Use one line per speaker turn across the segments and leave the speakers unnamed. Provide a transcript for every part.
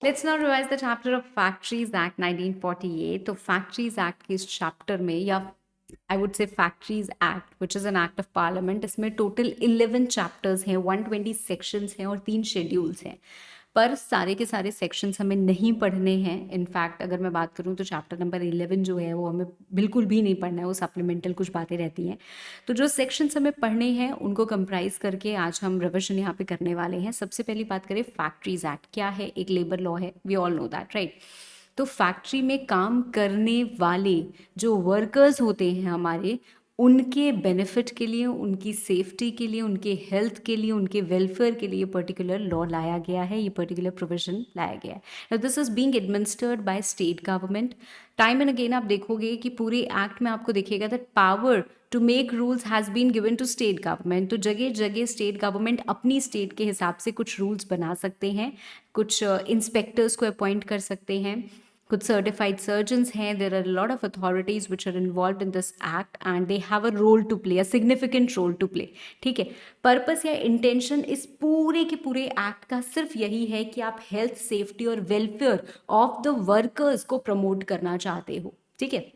Let's now revise the chapter of Factories Act 1948. तो Factories Act के इस chapter में या I would say Factories Act, which is an act of parliament, इसमें total 11 chapters हैं, 120 sections हैं और 3 schedules हैं. पर सारे के सारे सेक्शंस हमें नहीं पढ़ने हैं. इनफैक्ट अगर मैं बात करूं तो चैप्टर नंबर 11 जो है वो हमें बिल्कुल भी नहीं पढ़ना है, वो सप्लीमेंटल कुछ बातें रहती हैं. तो जो सेक्शंस हमें पढ़ने हैं उनको कंप्राइज करके आज हम रिविजन यहाँ पे करने वाले हैं. सबसे पहली बात करें फैक्ट्रीज एक्ट क्या है. एक लेबर लॉ है, we all know that right. तो फैक्ट्री में काम करने वाले जो वर्कर्स होते हैं हमारे, उनके बेनिफिट के लिए, उनकी सेफ्टी के लिए, उनके हेल्थ के लिए, उनके वेलफेयर के लिए ये पर्टिकुलर लॉ लाया गया है, ये पर्टिकुलर प्रोविजन लाया गया है. Now this is being administered by state government. Time and again आप देखोगे कि पूरे एक्ट में आपको देखिएगा that power to make rules has been given to state government. तो जगह जगह स्टेट गवर्नमेंट अपनी स्टेट के हिसाब से कुछ रूल्स बना सकते हैं, कुछ इंस्पेक्टर्स को अपॉइंट कर सकते हैं, कुछ सर्टिफाइड सर्जन्स हैं. There are lot of authorities which are involve in this act and they have a role to play, a significant role to play. ठीक है. पर्पस या इंटेंशन इस पूरे के पूरे एक्ट का सिर्फ यही है कि आप हेल्थ, सेफ्टी और वेलफेयर ऑफ द वर्कर्स को प्रमोट करना चाहते हो. ठीक है.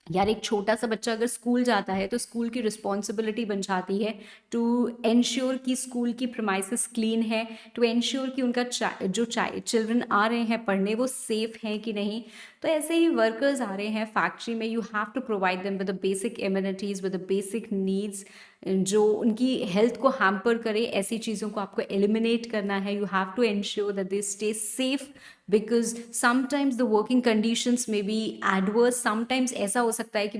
यार एक छोटा सा बच्चा अगर स्कूल जाता है तो स्कूल की रिस्पॉन्सिबिलिटी बन जाती है टू एंश्योर कि स्कूल की प्रीमाइसेस क्लीन है, टू एंश्योर कि उनका जो चिल्ड्रन आ रहे हैं पढ़ने वो सेफ हैं कि नहीं. तो ऐसे ही वर्कर्स आ रहे हैं फैक्ट्री में, you have to provide them with the basic amenities, with the basic needs जो उनकी हेल्थ को हैम्पर करे. ऐसी चीज़ों को आपको एलिमिनेट करना है. You have to ensure that they stay safe because sometimes the working conditions में बी एडवर्स. समटाइम्स ऐसा हो सकता है कि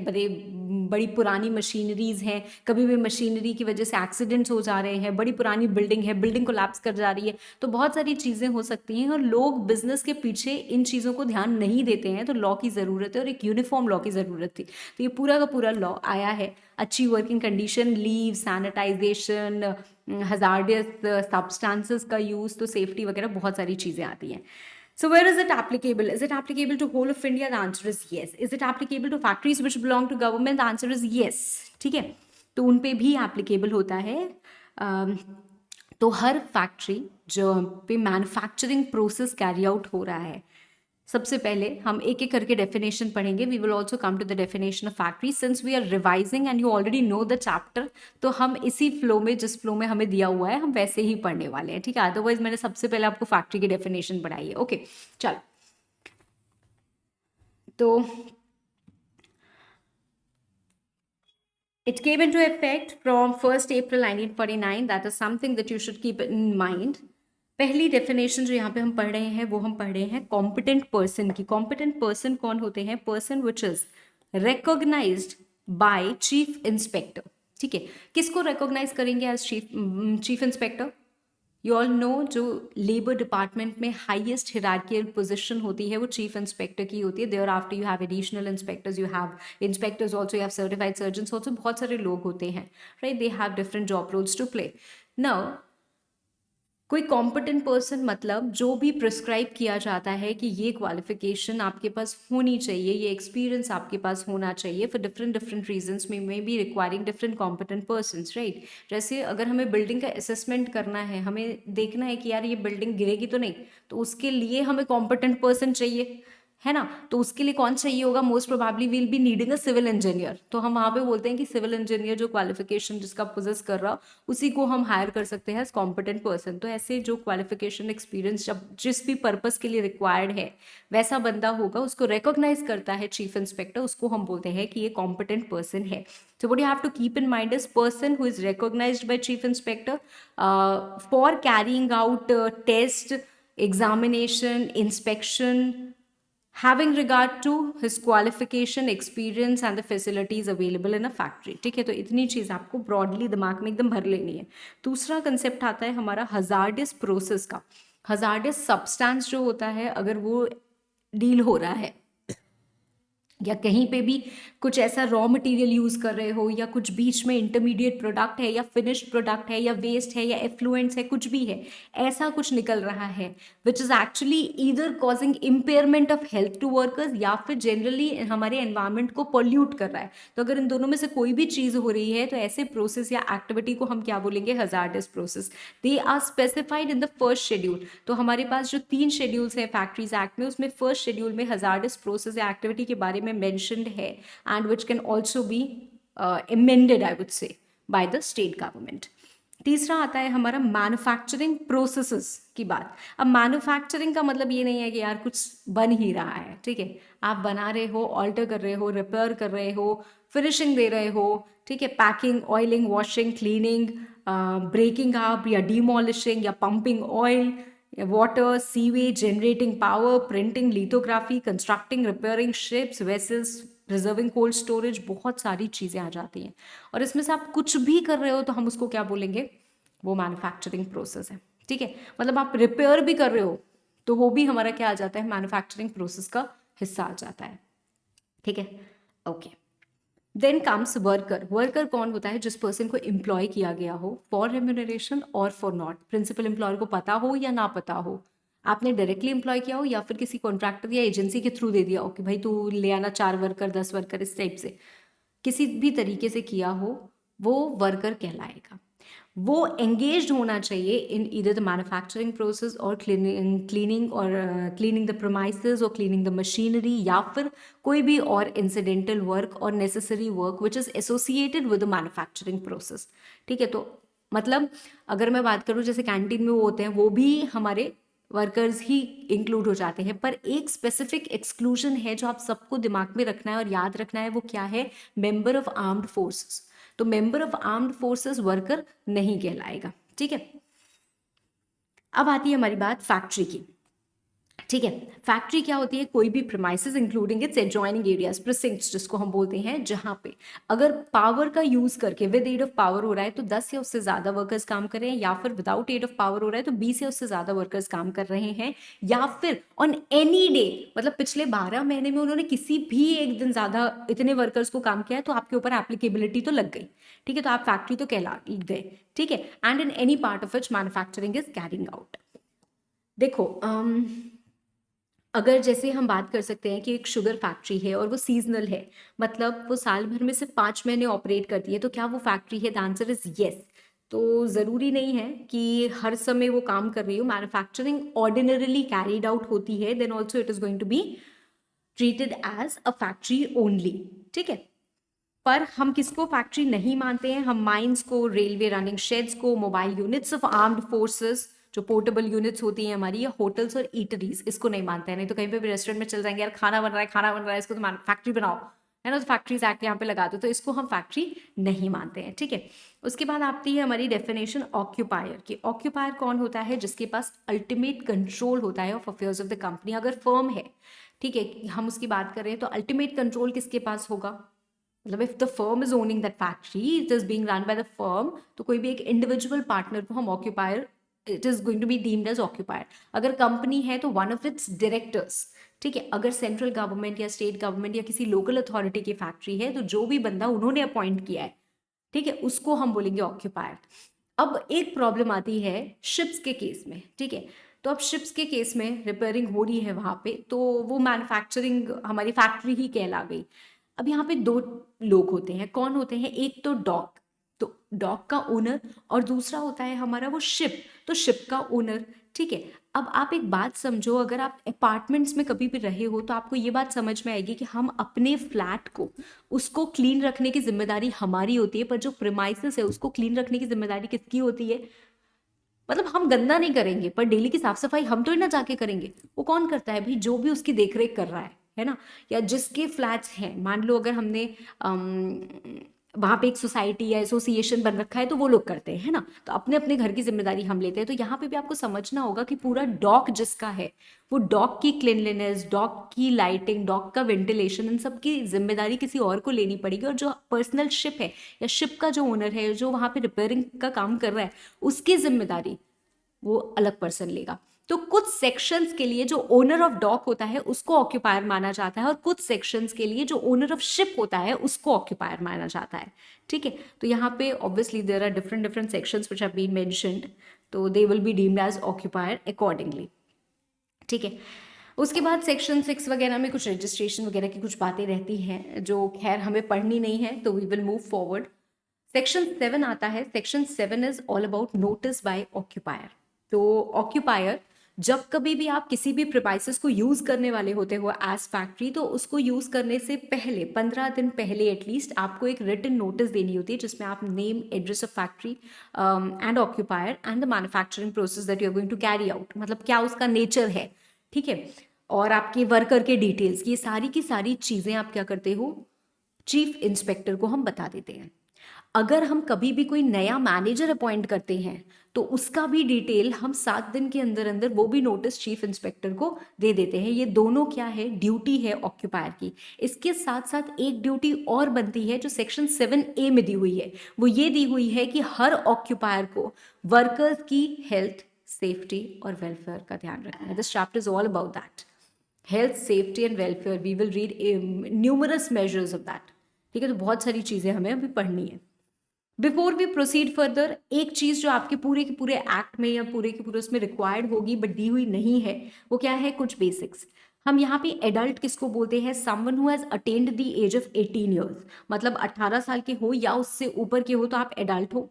बड़ी पुरानी मशीनरीज हैं, कभी भी मशीनरी की वजह से एक्सीडेंट्स हो जा रहे हैं, बड़ी पुरानी बिल्डिंग है, बिल्डिंग कोलैप्स कर जा रही है. तो बहुत सारी चीज़ें हो सकती हैं और लोग बिजनेस के पीछे इन चीज़ों को ध्यान नहीं देते हैं. तो लॉ की ज़रूरत है और एक यूनिफॉर्म लॉ की ज़रूरत थी. तो ये पूरा का पूरा लॉ आया है. अच्छी working condition, leave, sanitization, hazardous substances का यूज़, तो सेफ्टी वगैरह बहुत सारी चीज़ें आती हैं. So where is it applicable? Is it applicable to whole of India? The answer is yes. Is it applicable to factories which belong to government? The answer is yes. ठीक है. तो उन पे भी applicable होता है. तो हर फैक्ट्री जो पे मैन्युफैक्चरिंग प्रोसेस कैरी आउट हो रहा है, सबसे पहले हम एक एक करके डेफिनेशन पढ़ेंगे. We will also come to the definition of factory since we are revising and you already know the chapter. तो हम इसी फ्लो में, जिस फ्लो में हमें दिया हुआ है, हम वैसे ही पढ़ने वाले हैं. ठीक है. अदरवाइज मैंने सबसे पहले आपको फैक्ट्री की डेफिनेशन पढ़ाई है. ओके चलो. तो it came into effect from 1st April 1949. That is something that you should keep in mind. पहली डेफिनेशन जो यहाँ पे हम पढ़ रहे हैं वो हम पढ़ रहे हैं कॉम्पिटेंट पर्सन की. कॉम्पिटेंट पर्सन कौन होते हैं? Person which is recognized by chief inspector. ठीक है. किसको रिकॉग्नाइज करेंगे as chief inspector? You all know जो लेबर डिपार्टमेंट में हाईएस्ट हिरार्कियल पोजीशन होती है वो चीफ इंस्पेक्टर की होती है. Thereafter you have additional inspectors, you have inspectors also, you have certified surgeons also. बहुत सारे लोग होते हैं right. They have different job roles to play. Now कोई कॉम्पिटेंट पर्सन मतलब जो भी प्रिस्क्राइब किया जाता है कि ये क्वालिफिकेशन आपके पास होनी चाहिए, ये एक्सपीरियंस आपके पास होना चाहिए फॉर डिफरेंट डिफरेंट रीजंस में may be requiring different competent persons right. जैसे अगर हमें बिल्डिंग का असेसमेंट करना है, हमें देखना है कि यार ये बिल्डिंग गिरेगी तो नहीं, तो उसके लिए हमें कॉम्पिटेंट पर्सन चाहिए, है ना. तो उसके लिए कौन चाहिए होगा? Most probably will be needing a civil engineer. तो हम वहाँ पे बोलते हैं कि सिविल इंजीनियर जो क्वालिफिकेशन जिसका पोजेस कर रहा, उसी को हम हायर कर सकते हैं एज कॉम्पिटेंट पर्सन. तो ऐसे जो क्वालिफिकेशन, एक्सपीरियंस जब जिस भी पर्पस के लिए रिक्वायर्ड है वैसा बंदा होगा, उसको रिकॉग्नाइज करता है चीफ इंस्पेक्टर, उसको हम बोलते हैं कि ये कॉम्पिटेंट पर्सन है. So what you have to keep in mind is person who is recognized by chief inspector for carrying out test, examination, inspection, having regard to his qualification, experience and the facilities available in a factory. ठीक है. तो इतनी चीज़ आपको broadly दिमाग में एकदम भर लेनी है. दूसरा कंसेप्ट आता है हमारा हजार्डियस प्रोसेस का. हजार्डियस सब्सटेंस जो होता है, अगर वो डील हो रहा है या कहीं पे भी कुछ ऐसा रॉ मटेरियल यूज़ कर रहे हो, या कुछ बीच में इंटरमीडिएट प्रोडक्ट है या फिनिश्ड प्रोडक्ट है या वेस्ट है या एफ्लुएंट्स है, कुछ भी है, ऐसा कुछ निकल रहा है which is actually either causing impairment of health to workers या फिर जनरली हमारे एनवायरमेंट को पोल्यूट कर रहा है, तो अगर इन दोनों में से कोई भी चीज़ हो रही है तो ऐसे प्रोसेस या एक्टिविटी को हम क्या बोलेंगे, hazardous process. They are specified in the first schedule. तो हमारे पास जो 3 शेड्यूल्स हैं फैक्ट्रीज एक्ट में, उसमें फर्स्ट शेड्यूल में हजार्डस प्रोसेस या एक्टिविटी के बारे में मेंशन्ड है, and which can also be amended I would से बाय द स्टेट गवर्नमेंट। तीसरा आता है हमारा मैन्युफैक्चरिंग प्रोसेसेस की बात। अब मैन्युफैक्चरिंग का मतलब ये नहीं है कि यार कुछ बन ही रहा है, ठीक है, आप बना रहे हो, ऑल्टर कर रहे हो, रिपेयर कर रहे हो, फिनिशिंग दे रहे हो, ठीक है, packing, oiling, washing, cleaning, breaking up या डिमोलिशिंग या pumping oil, water, sewage, generating power, printing, lithography, constructing, repairing ships, vessels, preserving cold storage, बहुत सारी चीज़ें आ जाती हैं। और इसमें से आप कुछ भी कर रहे हो तो हम उसको क्या बोलेंगे, वो मैन्युफैक्चरिंग प्रोसेस है, ठीक है। मतलब आप रिपेयर भी कर रहे हो तो वो भी हमारा क्या आ जाता है, मैन्युफैक्चरिंग प्रोसेस का हिस्सा आ जाता है, ठीक है, okay. Then comes worker. Worker कौन होता है, जिस पर्सन को एम्प्लॉय किया गया हो फॉर रेम्यूनरेशन और फॉर नॉट। प्रिंसिपल एम्प्लॉयर को पता हो या ना पता हो, आपने डायरेक्टली एम्प्लॉय किया हो या फिर किसी कॉन्ट्रैक्टर या एजेंसी के थ्रू दे दिया हो कि भाई तू ले आना 4 वर्कर 10 वर्कर, इस टाइप से किसी भी तरीके से किया हो, वो वर्कर कहलाएगा। वो एंगेज्ड होना चाहिए in either the manufacturing process और क्लीनिंग और क्लीनिंग द प्रोमाइसेस और क्लीनिंग द मशीनरी, या फिर कोई भी और इंसिडेंटल वर्क और necessary work which is associated with the manufacturing process, ठीक है। तो मतलब अगर मैं बात करूँ जैसे कैंटीन में वो होते हैं, वो भी हमारे वर्कर्स ही इंक्लूड हो जाते हैं, पर एक स्पेसिफिक एक्सक्लूजन है जो आप सबको दिमाग में रखना है और याद रखना है, वो क्या है, मेंबर ऑफ आर्म्ड फोर्सेस। तो member of armed forces worker नहीं कहलाएगा, ठीक है। अब आती है हमारी बात फैक्ट्री की, ठीक है। फैक्ट्री क्या होती है, कोई भी premises including its adjoining areas, precincts जिसको हम बोलते हैं, जहां पे अगर पावर का यूज करके विद एड ऑफ पावर हो रहा है तो 10 या उससे ज्यादा वर्कर्स काम कर रहे हैं, या फिर विदाउट एड ऑफ पावर हो रहा है तो 20 या उससे ज्यादा वर्कर्स काम कर रहे हैं, या फिर ऑन एनी डे, मतलब पिछले 12 महीने में उन्होंने किसी भी एक दिन ज्यादा इतने वर्कर्स को काम किया है तो आपके ऊपर एप्लीकेबिलिटी तो लग गई, ठीक है, तो आप फैक्ट्री तो कहला गए, ठीक है। And in any part of which manufacturing is carrying out. देखो अगर जैसे हम बात कर सकते हैं कि एक शुगर फैक्ट्री है और वो सीजनल है, मतलब वो साल भर में सिर्फ 5 महीने ऑपरेट करती है, तो क्या वो फैक्ट्री है, द आंसर इज येस। तो ज़रूरी नहीं है कि हर समय वो काम कर रही हो। मैन्युफैक्चरिंग ऑर्डिनरली कैरीड आउट होती है, then also it is going to be treated as a factory only, ठीक है। पर हम किसको फैक्ट्री नहीं मानते हैं, हम माइंस को, रेलवे रनिंग शेड्स को, mobile units of armed forces, जो पोर्टेबल यूनिट्स होती हैं हमारी, या होटल्स और ईटरीज, इसको नहीं मानते हैं। नहीं तो कहीं पे भी रेस्टोरेंट में चल जाएंगे, यार खाना बन रहा है, खाना बन रहा है, इसको तो फैक्ट्री बनाओ, है ना, तो फैक्ट्रीज एक्ट यहाँ पे लगा दो, तो इसको हम फैक्ट्री नहीं मानते हैं, ठीक है। उसके बाद आती है हमारी डेफिनेशन ऑक्यूपायर की। ऑक्यूपायर कौन होता है, जिसके पास अल्टीमेट कंट्रोल होता है of affairs of the company. अगर फर्म है, ठीक है, हम उसकी बात करें तो अल्टीमेट कंट्रोल किसके पास होगा, मतलब if the firm is owning that factory, it is being run by the firm, तो कोई भी एक इंडिविजुअल पार्टनर को हम occupier, it is going to be deemed as occupier. अगर कंपनी है तो वन ऑफ इट्स डायरेक्टर्स, ठीक है। अगर सेंट्रल गवर्नमेंट या स्टेट गवर्नमेंट या किसी लोकल अथॉरिटी की फैक्ट्री है तो जो भी बंदा उन्होंने अपॉइंट किया है, ठीक है, उसको हम बोलेंगे ऑक्यूपायर। अब एक प्रॉब्लम आती है शिप्स के केस में, ठीक है। तो अब शिप्स के केस में रिपेयरिंग हो रही है वहां पे, तो वो मैन्युफैक्चरिंग हमारी फैक्ट्री ही कहला गई। अब यहाँ पे 2 लोग होते हैं, कौन होते हैं, एक तो डॉक, तो डॉक का ओनर, और दूसरा होता है हमारा वो शिप, तो शिप का ओनर, ठीक है। अब आप एक बात समझो, अगर आप अपार्टमेंट्स में कभी भी रहे हो तो आपको ये बात समझ में आएगी कि हम अपने फ्लैट को, उसको क्लीन रखने की जिम्मेदारी हमारी होती है, पर जो प्रीमाइसेस है उसको क्लीन रखने की जिम्मेदारी किसकी होती है। मतलब हम गंदा नहीं करेंगे पर डेली की साफ सफाई हम तो ही ना जाके करेंगे, वो कौन करता है भाई, जो भी उसकी देखरेख कर रहा है ना। या जिसके फ्लैट्स हैं, मान लो अगर हमने वहां पे एक सोसाइटी या एसोसिएशन बन रखा है तो वो लोग करते हैं, है ना, तो अपने अपने घर की जिम्मेदारी हम लेते हैं। तो यहाँ पे भी आपको समझना होगा कि पूरा डॉक जिसका है, वो डॉक की क्लीनलीनेस, डॉक की लाइटिंग, डॉक का वेंटिलेशन, इन सब की जिम्मेदारी किसी और को लेनी पड़ेगी। और जो पर्सनल शिप है या शिप का जो ओनर है, जो वहां पे रिपेयरिंग का काम कर रहा है, उसकी जिम्मेदारी वो अलग पर्सन लेगा। तो कुछ सेक्शंस के लिए जो ओनर ऑफ डॉक होता है उसको ऑक्यूपायर माना जाता है, और कुछ सेक्शंस के लिए जो ओनर ऑफ शिप होता है उसको ऑक्यूपायर माना जाता है। ठीक है, तो यहाँ पे obviously there are different different sections which have been mentioned, तो they will be deemed as occupier accordingly. ठीक है, उसके बाद सेक्शन 6 वगैरह में कुछ रजिस्ट्रेशन वगैरह की कुछ बातें रहती हैं जो खैर हमें पढ़नी नहीं है, तो we will move forward. Section 7 आता है। Section 7 is all about notice by occupier. तो ऑक्यूपायर, जब कभी भी आप किसी भी प्रिमाइसेस को यूज करने वाले होते हो एज फैक्ट्री, तो उसको यूज करने से पहले 15 दिन पहले एटलीस्ट आपको एक रिटन नोटिस देनी होती है जिसमें आप name, address of factory and occupier and the manufacturing process that you are going to carry out, मतलब क्या उसका नेचर है, ठीक है, और आपके वर्कर के डिटेल्स, ये सारी की सारी चीजें आप क्या करते हो, चीफ इंस्पेक्टर को हम बता देते हैं। अगर हम कभी भी कोई नया मैनेजर अपॉइंट करते हैं तो उसका भी डिटेल हम 7 दिन के अंदर अंदर वो भी नोटिस चीफ इंस्पेक्टर को दे देते हैं। ये दोनों क्या है, ड्यूटी है ऑक्यूपायर की। इसके साथ साथ एक ड्यूटी और बनती है जो सेक्शन 7A में दी हुई है, वो ये दी हुई है कि हर ऑक्यूपायर को वर्कर्स की हेल्थ, सेफ्टी और वेलफेयर का ध्यान रखना है। This chapter is all about that, health, safety and welfare. We will read numerous measures of that. ठीक है, तो बहुत सारी चीजें हमें अभी पढ़नी है। बिफोर वी प्रोसीड फर्दर, एक चीज जो आपके पूरे के पूरे एक्ट में या पूरे के पूरे उसमें रिक्वायर्ड होगी बट दी हुई नहीं है, वो क्या है, कुछ बेसिक्स। हम यहाँ पे एडल्ट किसको बोलते हैं, someone who has attend the age of 18 years, मतलब 18 साल के हो या उससे ऊपर के हो तो आप एडल्ट हो।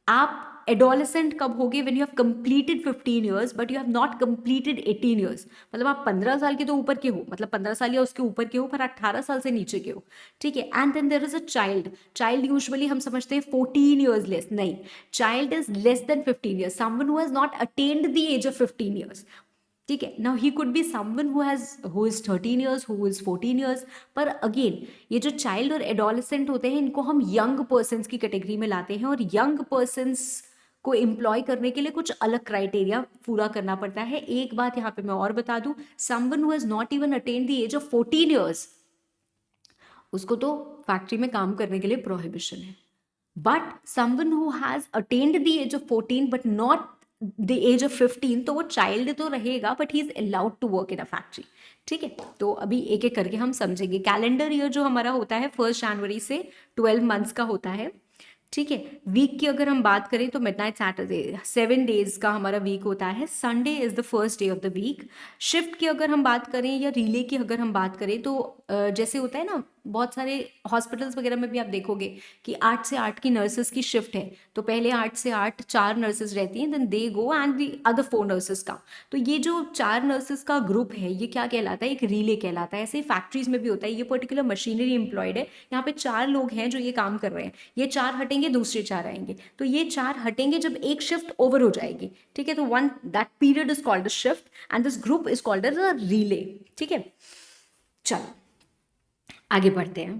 आप एडोलेसेंट कब होगे, when you have completed 15 years but you have not completed 18 years, मतलब आप 15 साल के तो ऊपर के हो, मतलब 15 साल या उसके ऊपर के हो, पर 18 साल से नीचे के हो। ठीक है, and then there is a child. Child usually हम समझते हैं 14 ईयर्स लेस, नहीं, child is less than 15 years, someone who has not attend the age of 15 years. ठीक है, now he could be someone who is 13 years, who is 14 years, पर again ये जो child और एडोलेसेंट होते हैं इनको हम यंग पर्सन्स की कैटेगरी में लाते हैं, और यंग पर्सन्स को एम्प्लॉय करने के लिए कुछ अलग क्राइटेरिया पूरा करना पड़ता है। एक बात यहाँ पे मैं और बता दूं, someone who has not even attend the age of 14 years, उसको तो फैक्ट्री में काम करने के लिए प्रोहिबिशन है। But someone who has attend the age of 14 but not the age of 15, तो वो चाइल्ड तो रहेगा but he is allowed to work in a factory. ठीक है, तो अभी एक एक करके हम समझेंगे। कैलेंडर ईयर जो हमारा होता है 1 जनवरी से 12 मंथ्स का होता है। ठीक है, वीक की अगर हम बात करें तो मिडनाइट सैटरडे 7 डेज का हमारा वीक होता है। Sunday is the first day of the week. Shift की अगर हम बात करें या रिले की अगर हम बात करें तो जैसे होता है ना, बहुत सारे हॉस्पिटल्स वगैरह में भी आप देखोगे कि 8 से 8 की नर्सेस की शिफ्ट है, तो पहले 8 से 8 4 नर्सेस रहती हैं, then they go and the other 4 nurses का। तो ये जो 4 नर्सेस का ग्रुप है ये क्या कहलाता है, एक रिले कहलाता है। ऐसे ही फैक्ट्रीज में भी होता है, ये पर्टिकुलर मशीनरी एम्प्लॉयड है, यहाँ पे 4 लोग हैं जो ये काम कर रहे हैं, ये 4 हटेंगे दूसरे 4 आएंगे, तो ये 4 हटेंगे जब एक शिफ्ट ओवर हो जाएगी। ठीक है, तो one that period is called a shift and this group is called as a relay. ठीक है, चलो आगे बढ़ते हैं।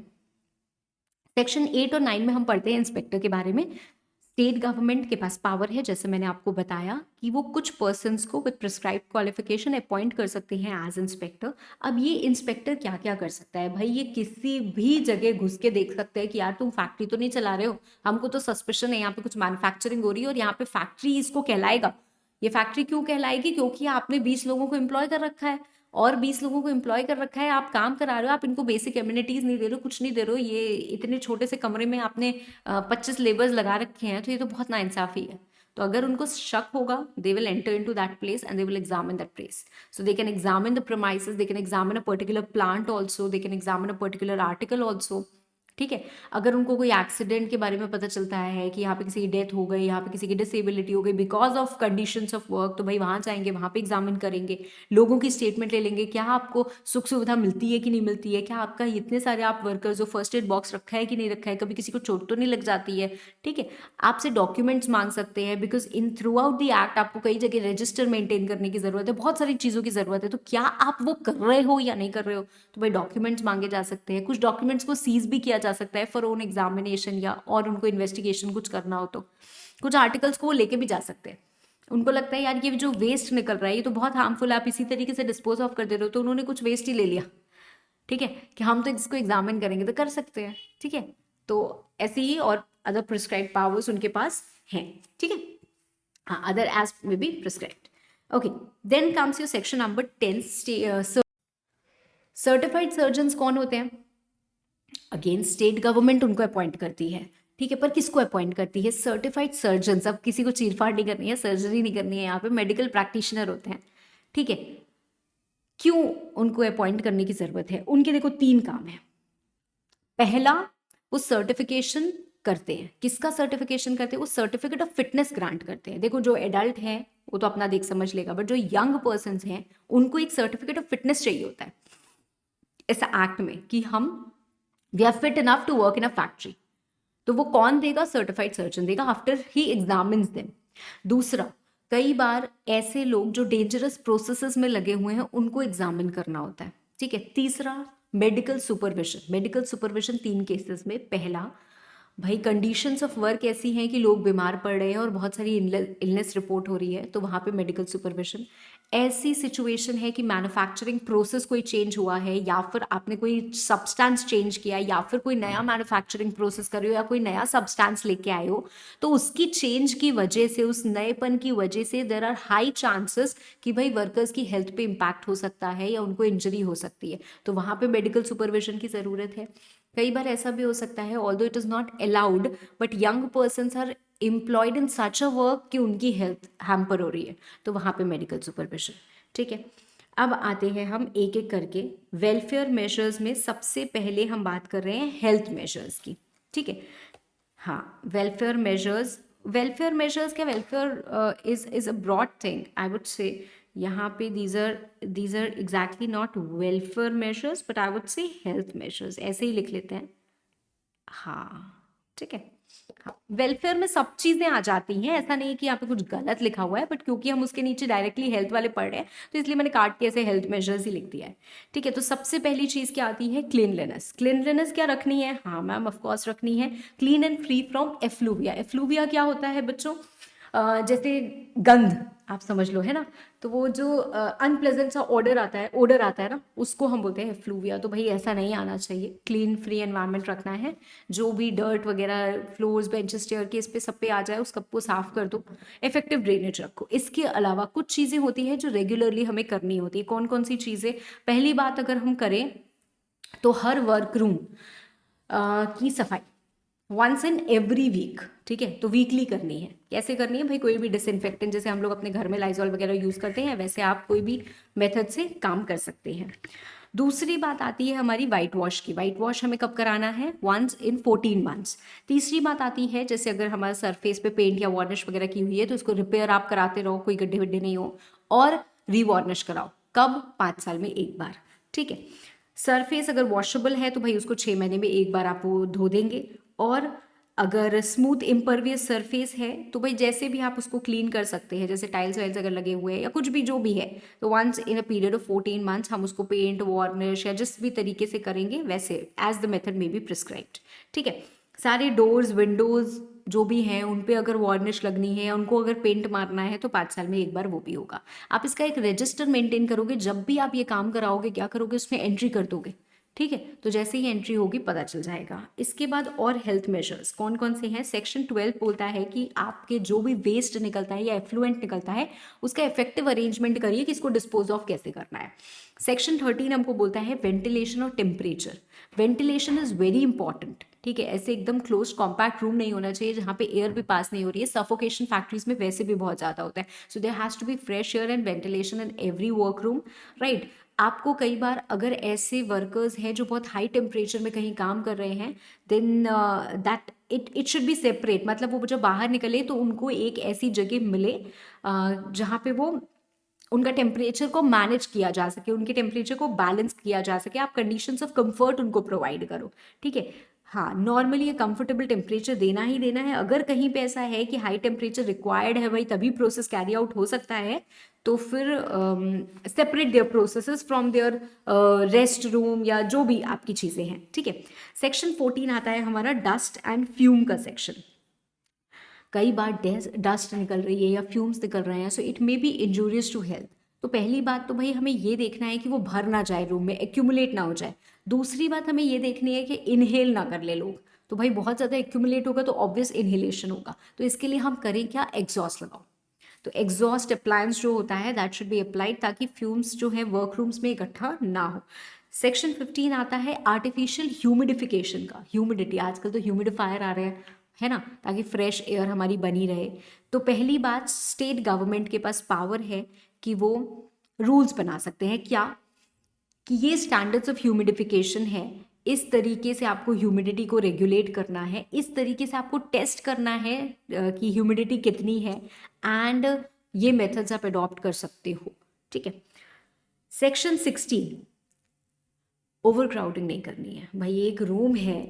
सेक्शन 8 और 9 में हम पढ़ते हैं इंस्पेक्टर के बारे में। स्टेट गवर्नमेंट के पास पावर है, जैसे मैंने आपको बताया, कि वो कुछ पर्सन्स को विद प्रिस्क्राइब्ड क्वालिफिकेशन अपॉइंट कर सकते हैं एज इंस्पेक्टर। अब ये इंस्पेक्टर क्या क्या कर सकता है भाई, ये किसी भी जगह घुस के देख सकते हैं कि यार तुम फैक्ट्री तो नहीं चला रहे हो, हमको तो सस्पिशन है यहाँ पे कुछ मैन्युफैक्चरिंग हो रही है और यहाँ पे फैक्ट्री इसको कहलाएगा। ये फैक्ट्री क्यों कहलाएगी, क्योंकि आपने 20 लोगों को एम्प्लॉय कर रखा है, और 20 लोगों को एम्प्लॉय कर रखा है, आप काम करा रहे हो, आप इनको बेसिक एम्यूनिटीज नहीं दे रहे हो, कुछ नहीं दे रहे हो, ये इतने छोटे से कमरे में आपने 25 लेबर्स लगा रखे हैं, तो ये तो बहुत नाइंसाफी है। तो अगर उनको शक होगा, they will enter into that place and they will examine that place. So they can examine the premises, they can examine a particular plant also, they can examine a particular article also. ठीक है, अगर उनको कोई accident के बारे में पता चलता है कि यहाँ पे किसी की डेथ हो गई, यहाँ पे किसी की डिसेबिलिटी हो गई because of conditions of work, तो भाई वहाँ जाएंगे, वहाँ पे एग्जामिन करेंगे, लोगों की स्टेटमेंट ले लेंगे, क्या आपको सुख सुविधा मिलती है कि नहीं मिलती है, क्या आपका इतने सारे आप वर्कर्स जो फर्स्ट एड बॉक्स रखा है कि नहीं रखा है, कभी किसी को चोट तो नहीं लग जाती है। ठीक है, आपसे डॉक्यूमेंट्स मांग सकते हैं, because in through out the act आपको कई जगह रजिस्टर मेंटेन करने की जरूरत है, बहुत सारी चीज़ों की जरूरत है, तो क्या आप वो कर रहे हो या नहीं कर रहे हो, तो भाई डॉक्यूमेंट्स मांगे जा सकते हैं। कुछ डॉक्यूमेंट्स को सीज भी किया जा सकता है फॉर ओन एग्जामिनेशन, या और उनको इन्वेस्टिगेशन कुछ करना हो तो कुछ आर्टिकल्स को वो लेके भी जा सकते हैं। उनको लगता है यार ये जो वेस्ट निकल रहा है ये तो बहुत हार्मफुल है, आप इसी तरीके से डिस्पोज ऑफ कर दे रहे हो, तो उन्होंने कुछ वेस्ट ही ले लिया, ठीक है, कि हम तो इसको एग्जामिन करेंगे, तो कर सकते हैं। ठीक है, तो ऐसे ही और अदर प्रिस्क्राइब पावर्स उनके पास हैं। ठीक है, हाँ, other as may be prescribed. Okay, then comes your section number 10। Certified surgeons कौन होते हैं? अगेन स्टेट गवर्नमेंट उनको अपॉइंट करती है, ठीक है, पर किसको अपॉइंट करती है? Certified surgeons. अब किसी को चीरफाड़ नहीं करनी है, सर्जरी नहीं करनी है, यहाँ पे मेडिकल प्रैक्टिशनर होते हैं, ठीक है। क्यों उनको अपॉइंट करने की जरूरत है? उनके देखो 3 काम है। पहला, वो सर्टिफिकेशन करते हैं। किसका सर्टिफिकेशन करते हैं? वो सर्टिफिकेट ऑफ फिटनेस ग्रांट करते हैं। देखो जो एडल्ट है वो तो अपना देख समझ लेगा, बट जो यंग पर्सन हैं उनको एक सर्टिफिकेट ऑफ फिटनेस चाहिए होता है इस एक्ट में कि हम we are fit enough to work in a factory. तो वो कौन देगा? सर्टिफाइड सर्जन देगा आफ्टर ही एग्जामिन्स देम। दूसरा, कई बार ऐसे लोग जो डेंजरस प्रोसेसेस में लगे हुए हैं उनको एग्जामिन करना होता है, ठीक है। तीसरा, medical supervision. Medical supervision 3 cases में। पहला, भाई कंडीशंस ऑफ वर्क ऐसी हैं कि लोग बीमार पड़ रहे हैं और बहुत सारी इलनेस रिपोर्ट हो रही है, तो वहाँ पे मेडिकल सुपरविजन। ऐसी सिचुएशन है कि मैन्युफैक्चरिंग प्रोसेस कोई चेंज हुआ है, या फिर आपने कोई सब्सटेंस चेंज किया, या फिर कोई नया मैन्युफैक्चरिंग प्रोसेस कर रहे हो, या कोई नया सब्सटेंस लेके आए हो, तो उसकी चेंज की वजह से, उस नएपन की वजह से देयर आर हाई चांसेस कि भाई वर्कर्स की हेल्थ पे इम्पैक्ट हो सकता है या उनको इंजरी हो सकती है, तो वहाँ पे मेडिकल सुपरविजन की ज़रूरत है। कई बार ऐसा भी हो सकता है, although it is not allowed, but young persons are employed in such a work कि उनकी हेल्थ हैम्पर हो रही है, तो वहाँ पे मेडिकल सुपरविजन, ठीक है। अब आते हैं हम एक एक करके वेलफेयर मेजर्स में। सबसे पहले हम बात कर रहे हैं हेल्थ मेजर्स की, ठीक है। हाँ, वेलफेयर मेजर्स। वेलफेयर मेजर्स क्या? Welfare is a broad thing, I would say. यहाँ पे these are exactly not welfare measures, but I would say health measures, ऐसे ही लिख लेते हैं। हाँ, ठीक है। हाँ, वेलफेयर में सब चीजें आ जाती हैं, ऐसा नहीं है कि यहाँ पे कुछ गलत लिखा हुआ है, बट क्योंकि हम उसके नीचे डायरेक्टली हेल्थ वाले पढ़ रहे हैं तो इसलिए मैंने काट के ऐसे हेल्थ मेजर्स ही लिख दिया है, ठीक है। तो सबसे पहली चीज क्या आती है? क्लीनलीनेस। क्लीनलीनेस क्या रखनी है? हाँ मैम, ऑफ कोर्स रखनी है। Clean and free from effluvia. Effluvia क्या होता है बच्चों? जैसे गंध, आप समझ लो, है ना। तो वो जो अनप्लेजेंट सा ऑर्डर आता है ना, उसको हम बोलते हैं एफ्लूविया। तो भाई ऐसा नहीं आना चाहिए, क्लीन फ्री एनवायरनमेंट रखना है। जो भी डर्ट वगैरह फ्लोर्स, बेंचेस, स्टेयर केस पे सब पे आ जाए उस कप को साफ कर दो। इफेक्टिव ड्रेनेज रखो। इसके अलावा कुछ चीज़ें होती हैं जो रेगुलरली हमें करनी होती है। कौन कौन सी चीज़ें? पहली बात अगर हम करें तो हर वर्क रूम की सफाई वंस इन एवरी वीक, ठीक है। तो वीकली करनी है। कैसे करनी है भाई? कोई भी डिसइंफेक्टेंट, जैसे हम लोग अपने घर में लाइजॉल वगैरह यूज़ करते हैं, वैसे आप कोई भी मेथड से काम कर सकते हैं। दूसरी बात आती है हमारी वाइट वॉश की। वाइट वॉश हमें कब कराना है? Once in 14 months. तीसरी बात आती है, जैसे अगर हमारा सरफेस पे पेंट या वार्निश वगैरह की हुई है तो उसको रिपेयर आप कराते रहो, कोई गड्ढे वड्ढे नहीं हो, और रीवार्निश कराओ। कब? 5 साल में एक बार, ठीक है। सरफेस अगर वॉशेबल है तो भाई उसको 6 महीने में एक बार आप वो धो देंगे। और अगर स्मूथ इम्परवियस सरफेस है तो भाई जैसे भी आप उसको क्लीन कर सकते हैं, जैसे टाइल्स वाइल्स अगर लगे हुए हैं या कुछ भी जो भी है, तो once in a period of 14 months हम उसको पेंट, वार्निश या जिस भी तरीके से करेंगे वैसे एज द मेथड में बी प्रिस्क्राइब्ड, ठीक है। सारे डोर्स, विंडोज जो भी हैं उन पे अगर वार्निश लगनी है या उनको अगर पेंट मारना है तो 5 साल में एक बार वो भी होगा। आप इसका एक रजिस्टर मेंटेन करोगे, जब भी आप ये काम कराओगे क्या करोगे? उसमें एंट्री कर दोगे, ठीक है। तो जैसे ही एंट्री होगी पता चल जाएगा। इसके बाद और हेल्थ मेजर्स कौन कौन से हैं? सेक्शन 12 बोलता है कि आपके जो भी वेस्ट निकलता है या एफ्लुएंट निकलता है उसका इफेक्टिव अरेंजमेंट करिए कि इसको डिस्पोज ऑफ कैसे करना है। सेक्शन 13 हमको बोलता है वेंटिलेशन और temperature. Ventilation is very important, ठीक है। ऐसे एकदम क्लोज कॉम्पैक्ट रूम नहीं होना चाहिए जहाँ पे एयर भी पास नहीं हो रही है। सफोकेशन फैक्ट्रीज में वैसे भी बहुत ज़्यादा होता है। So there has to be fresh air and ventilation in every work room, right. आपको कई बार अगर ऐसे वर्कर्स हैं जो बहुत हाई टेम्परेचर में कहीं काम कर रहे हैं, then that it should be separate. मतलब वो जब बाहर निकले तो उनको एक ऐसी जगह मिले जहाँ पे वो उनका टेम्परेचर को मैनेज किया जा सके, उनके टेम्परेचर को बैलेंस किया जा सके। आप कंडीशंस ऑफ कंफर्ट उनको प्रोवाइड करो, ठीक है। हाँ, नॉर्मली ये कंफर्टेबल टेम्परेचर देना ही देना है। अगर कहीं पे ऐसा है कि हाई टेम्परेचर रिक्वायर्ड है भाई तभी प्रोसेस कैरी आउट हो सकता है, तो फिर separate their processes from their rest room या जो भी आपकी चीज़ें हैं, ठीक है। सेक्शन 14 आता है हमारा डस्ट एंड फ्यूम का सेक्शन। कई बार डस्ट निकल रही है या फ्यूम्स निकल रहे हैं, so it may be injurious to health. तो पहली बात तो भाई हमें ये देखना है कि वो भर ना जाए रूम में, एक्यूमुलेट ना हो जाए। दूसरी बात हमें ये देखनी है कि इनहेल ना कर ले लोग। तो भाई बहुत ज़्यादा एक्यूमुलेट होगा तो ऑब्वियस इनहेलेशन होगा, तो इसके लिए हम करें क्या? एग्जॉस्ट लगाओ। तो एग्जॉस्ट अप्लायंस जो होता है दैट शुड बी अप्लाइड ताकि फ्यूम्स जो है वर्करूम्स में इकट्ठा ना हो। सेक्शन 15 आता है आर्टिफिशियल ह्यूमिडिफिकेशन का, ह्यूमिडिटी, आजकल तो ह्यूमिडिफायर आ रहे हैं, है ना, ताकि फ्रेश एयर हमारी बनी रहे। तो पहली बात, स्टेट गवर्नमेंट के पास पावर है कि वो रूल्स बना सकते हैं, क्या कि ये स्टैंडर्ड्स ऑफ ह्यूमिडिफिकेशन है, इस तरीके से आपको ह्यूमिडिटी को रेगुलेट करना है, इस तरीके से आपको टेस्ट करना है कि ह्यूमिडिटी कितनी है, एंड ये मेथड्स आप अडॉप्ट कर सकते हो, ठीक है। सेक्शन 16, ओवर क्राउडिंग नहीं करनी है भाई। एक रूम है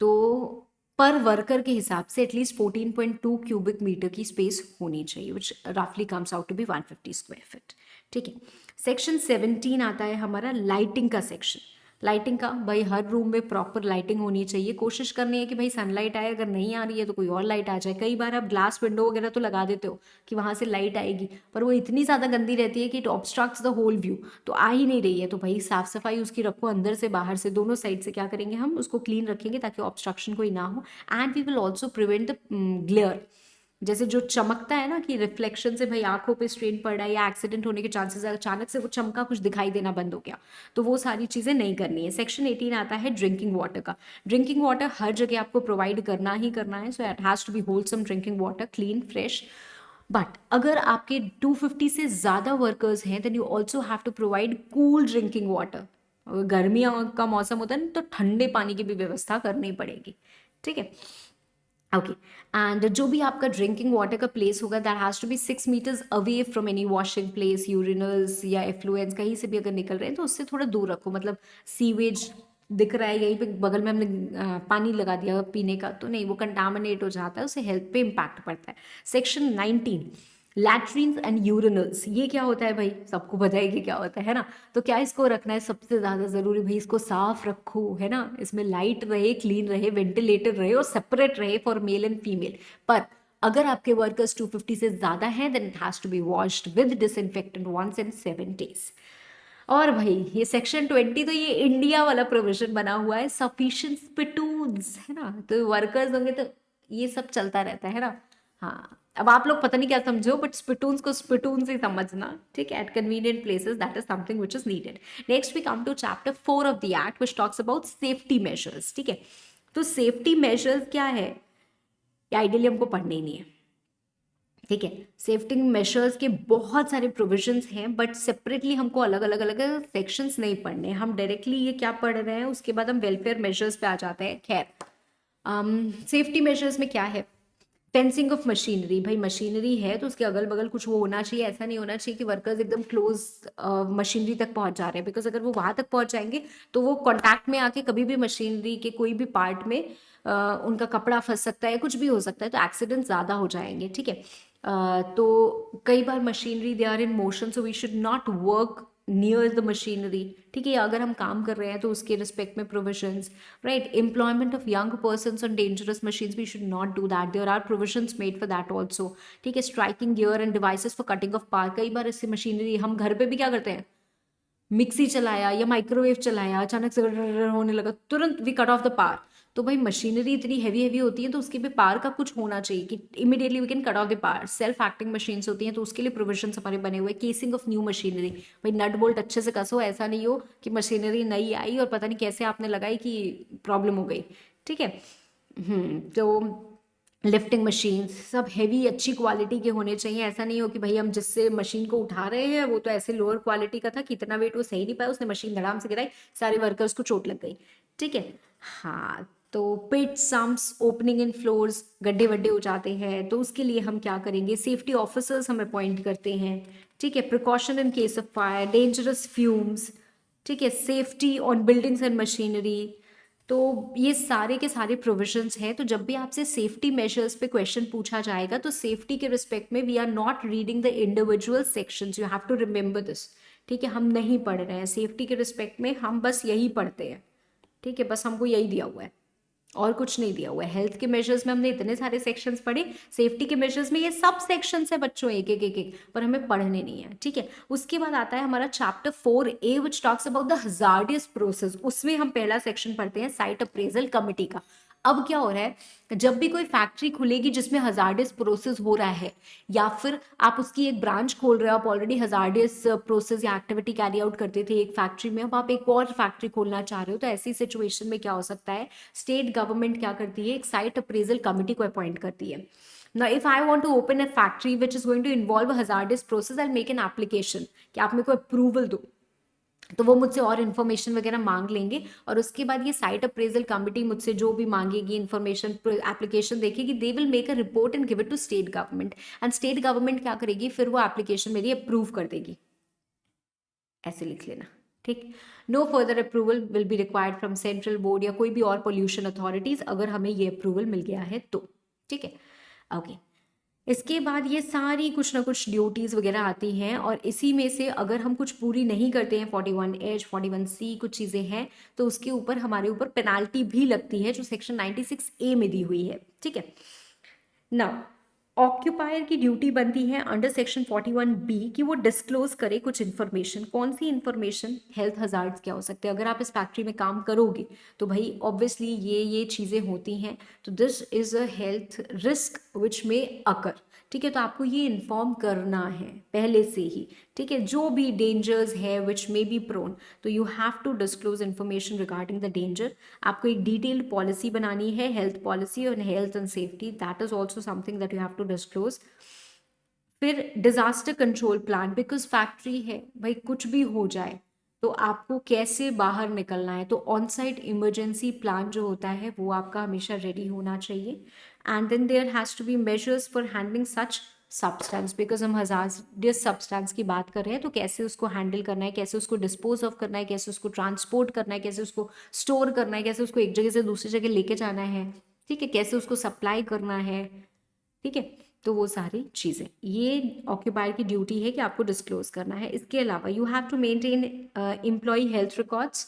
तो पर वर्कर के हिसाब से एटलीस्ट 14.2 क्यूबिक मीटर की स्पेस होनी चाहिए, विच रफली comes out to be 150 square feet, ठीक है। सेक्शन 17 आता है हमारा लाइटिंग का सेक्शन। लाइटिंग का भाई हर रूम में प्रॉपर लाइटिंग होनी चाहिए, कोशिश करनी है कि भाई सनलाइट आए, अगर नहीं आ रही है तो कोई और लाइट आ जाए। कई बार आप ग्लास विंडो वगैरह तो लगा देते हो कि वहाँ से लाइट आएगी, पर वो इतनी ज़्यादा गंदी रहती है कि it obstructs the whole view, तो आ ही नहीं रही है। तो भाई साफ सफाई उसकी रखो, अंदर से बाहर से दोनों साइड से क्या करेंगे हम उसको क्लीन रखेंगे ताकि ऑब्स्ट्रक्शन कोई ना हो। And we will also prevent the glare, जैसे जो चमकता है ना कि रिफ्लेक्शन से भाई आंखों पे स्ट्रेन पड़ रहा है या एक्सीडेंट होने के चांसेस है, अचानक से वो चमका कुछ दिखाई देना बंद हो गया, तो वो सारी चीज़ें नहीं करनी है। सेक्शन 18 आता है ड्रिंकिंग वाटर का। ड्रिंकिंग वाटर हर जगह आपको प्रोवाइड करना ही करना है, so it has to be wholesome drinking water, clean, fresh. But अगर आपके 250 से ज़्यादा वर्कर्स हैं then you also have to provide cool drinking water. गर्मियों का मौसम होता है ना, तो ठंडे पानी की भी व्यवस्था करनी पड़ेगी, ठीक है। ओके, एंड जो भी आपका ड्रिंकिंग वाटर का प्लेस होगा that has to be 6 metres away from any washing place, urinals या एफ्लुएंस कहीं से भी अगर निकल रहे हैं तो उससे थोड़ा दूर रखो। मतलब सीवेज दिख रहा है यहीं पे बगल में हमने पानी लगा दिया पीने का, तो नहीं, वो कंटामिनेट हो जाता है, उससे हेल्थ पे इम्पैक्ट पड़ता है। सेक्शन 19, लैट्रीन्स एंड यूरिनल्स, ये क्या होता है भाई, सबको पता है कि क्या होता है ना। तो क्या इसको रखना है सबसे ज़्यादा ज़रूरी, भाई इसको साफ रखो, है ना, इसमें लाइट रहे, क्लीन रहे, वेंटिलेटेड रहे और सेपरेट रहे फॉर मेल एंड फीमेल। पर अगर आपके वर्कर्स 250 से ज़्यादा हैं then it has to be washed with disinfectant once in 7 days। और भाई ये सेक्शन 20 तो ये इंडिया वाला प्रोविजन बना हुआ है, सफिशिएंट स्पिटून्स, है ना, तो वर्कर्स होंगे तो ये सब चलता रहता है ना। हाँ, अब आप लोग पता नहीं क्या समझो, बट स्पिटून्स को स्पिटून्स ही समझना, ठीक है, at convenient places, that is something which is needed. Next we come to chapter 4 of the act which talks about safety measures, ठीक है। तो सेफ्टी मेजर्स क्या है, ये आइडियली हमको पढ़ने ही नहीं है, ठीक है। सेफ्टी मेजर्स के बहुत सारे प्रोविजंस हैं, बट सेपरेटली हमको अलग अलग अलग सेक्शंस नहीं पढ़ने, हम डायरेक्टली ये क्या पढ़ रहे हैं, उसके बाद हम वेलफेयर मेजर्स पे आ जाते हैं। खैर, सेफ्टी मेजर्स में क्या है, फेंसिंग ऑफ मशीनरी, भाई मशीनरी है तो उसके अगल बगल कुछ वो होना चाहिए, ऐसा नहीं होना चाहिए कि वर्कर्स एकदम क्लोज मशीनरी तक पहुंच जा रहे हैं, बिकॉज अगर वो वहां तक पहुंच जाएंगे तो वो कॉन्टैक्ट में आके कभी भी मशीनरी के कोई भी पार्ट में उनका कपड़ा फंस सकता है, कुछ भी हो सकता है, तो एक्सीडेंट ज़्यादा हो जाएंगे, ठीक है। तो कई बार machinery they are in motion, so we should not work near the machinery, ठीक है। अगर हम काम कर रहे हैं तो उसके रिस्पेक्ट में provisions, right. Employment of young persons on dangerous machines, we should not do that, there are provisions made for that also, ठीक है। Striking gear and devices for cutting off part, कई बार इससे मशीनरी, हम घर पे भी क्या करते हैं, मिक्सी चलाया या माइक्रोवेव चलाया, अचानक से होने लगा, तुरंत we cut off the power. तो भाई मशीनरी इतनी हैवी होती है तो उसके भी पावर का कुछ होना चाहिए कि immediately we can cut off the power. Self acting machines होती हैं तो उसके लिए प्रोविजन हमारे बने हुए। केसिंग ऑफ न्यू मशीनरी, भाई नट बोल्ट अच्छे से कसो, ऐसा नहीं हो कि मशीनरी नई आई और पता नहीं कैसे आपने लगाई कि प्रॉब्लम हो गई, ठीक है। तो लिफ्टिंग मशीन सब हैवी अच्छी क्वालिटी के होने चाहिए, ऐसा नहीं हो कि भाई हम जिससे मशीन को उठा रहे हैं वो तो ऐसे लोअर क्वालिटी का था, कितना वेट वो सही नहीं पाया, उसने मशीन धड़ाम से गिराई, सारे वर्कर्स को चोट लग गई, ठीक है। हाँ, तो पिट सम्प्स, ओपनिंग इन फ्लोर्स, गड्ढे वड्ढे हो जाते हैं तो उसके लिए हम क्या करेंगे, सेफ्टी ऑफिसर्स हम अपॉइंट करते हैं, ठीक है। Precaution in case of fire, dangerous fumes, ठीक है। Safety on buildings and machinery, तो ये सारे के सारे प्रोविजंस हैं। तो जब भी आपसे सेफ्टी मेजर्स पे क्वेश्चन पूछा जाएगा तो सेफ्टी के रिस्पेक्ट में we are not reading the individual sections, you have to remember this, ठीक है। हम नहीं पढ़ रहे हैं सेफ्टी के रिस्पेक्ट में, हम बस यही पढ़ते हैं, ठीक है, बस हमको यही दिया हुआ है और कुछ नहीं दिया हुआ है। हेल्थ के मेजर्स में हमने इतने सारे सेक्शंस पढ़े, सेफ्टी के मेजर्स में ये सब सेक्शंस है बच्चों, एक एक एक एक, पर हमें पढ़ने नहीं है, ठीक है। उसके बाद आता है हमारा chapter 4A which talks about the hazardous process. उसमें हम पहला सेक्शन पढ़ते हैं साइट अप्रेजल कमिटी का। अब क्या हो रहा है, जब भी कोई फैक्ट्री खुलेगी जिसमें हजार्डियस प्रोसेस हो रहा है, या फिर आप उसकी एक ब्रांच खोल रहे हो, आप ऑलरेडी हजार्डियस प्रोसेस या एक्टिविटी कैरी आउट करते थे एक फैक्ट्री में, अब आप एक और फैक्ट्री खोलना चाह रहे हो, तो ऐसी सिचुएशन में क्या हो सकता है, स्टेट गवर्नमेंट क्या करती है, एक साइट अप्रेजल कमिटी को अपॉइंट करती है. Now, if I want to open a factory which is going to involve a hazardous process, I'll make an application कि आप मेरे को अप्रूवल दो. तो वो मुझसे और इन्फॉर्मेशन वगैरह मांग लेंगे, और उसके बाद ये साइट अप्रेजल कमिटी मुझसे जो भी मांगेगी इन्फॉर्मेशन, एप्लीकेशन देखेगी, they will make a report and give it to state government, and state government क्या करेगी, फिर वो एप्लीकेशन मेरी अप्रूव कर देगी. ऐसे लिख लेना, ठीक. No further approval will be required from central board या कोई भी और पोल्यूशन अथॉरिटीज, अगर हमें ये अप्रूवल मिल गया है तो, ठीक है. ओके, इसके बाद ये सारी कुछ ना कुछ ड्यूटीज़ वगैरह आती हैं, और इसी में से अगर हम कुछ पूरी नहीं करते हैं, 41H 41C कुछ चीज़ें हैं, तो उसके ऊपर हमारे ऊपर पेनाल्टी भी लगती है जो सेक्शन 96A में दी हुई है, ठीक है. ना ऑक्यूपायर की ड्यूटी बनती है अंडर सेक्शन 41B कि वो डिस्क्लोज करे कुछ इन्फॉर्मेशन. कौन सी इन्फॉर्मेशन, हेल्थ हजार्ड्स क्या हो सकते हैं, अगर आप इस फैक्ट्री में काम करोगे तो भाई ऑब्वियसली ये चीज़ें होती हैं, तो this is a health risk which में अकर, ठीक है. तो आपको ये इन्फॉर्म करना है पहले से ही, ठीक है, जो भी डेंजर्स है विच मे बी प्रोन, तो you have to disclose information regarding the danger. आपको एक डिटेल्ड पॉलिसी बनानी है, हेल्थ पॉलिसी और health and safety, that is also something that you have to disclose. फिर disaster control plan, because factory है भाई, कुछ भी हो जाए तो आपको कैसे बाहर निकलना है, तो ऑन साइट इमरजेंसी प्लान जो होता है वो आपका हमेशा रेडी होना चाहिए. And then there has to be measures for handling such substance, because हम हजार्डियस सब्सटेंस की बात कर रहे हैं, तो कैसे उसको हैंडल करना है, कैसे उसको डिस्पोज ऑफ करना है, कैसे उसको ट्रांसपोर्ट करना है, कैसे उसको स्टोर करना है, कैसे उसको एक जगह से दूसरी जगह लेके जाना है, ठीक है, कैसे उसको सप्लाई करना है, ठीक है. तो वो सारी चीज़ें ये ऑक्यूपायर की ड्यूटी है कि आपको डिस्क्लोज करना है. इसके अलावा you have to maintain employ health records,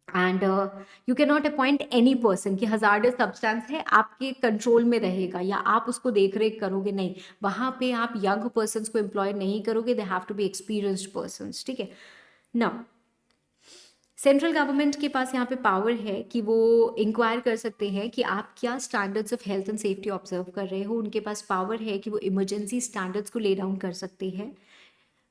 and you can not appoint any person कि हजार्डस सब्सटेंस है आपके कंट्रोल में रहेगा या आप उसको देख रेख करोगे, नहीं, वहाँ पे आप यंग पर्सन को एम्प्लॉय नहीं करोगे, they have to be experienced person, ठीक है. नाउ सेंट्रल गवर्नमेंट के पास यहाँ पे पावर है कि वो इंक्वायर कर सकते हैं कि आप क्या standards of health and safety observe कर रहे हो. उनके पास पावर है कि वो इमरजेंसी स्टैंडर्ड्स को ले डाउन कर सकते हैं.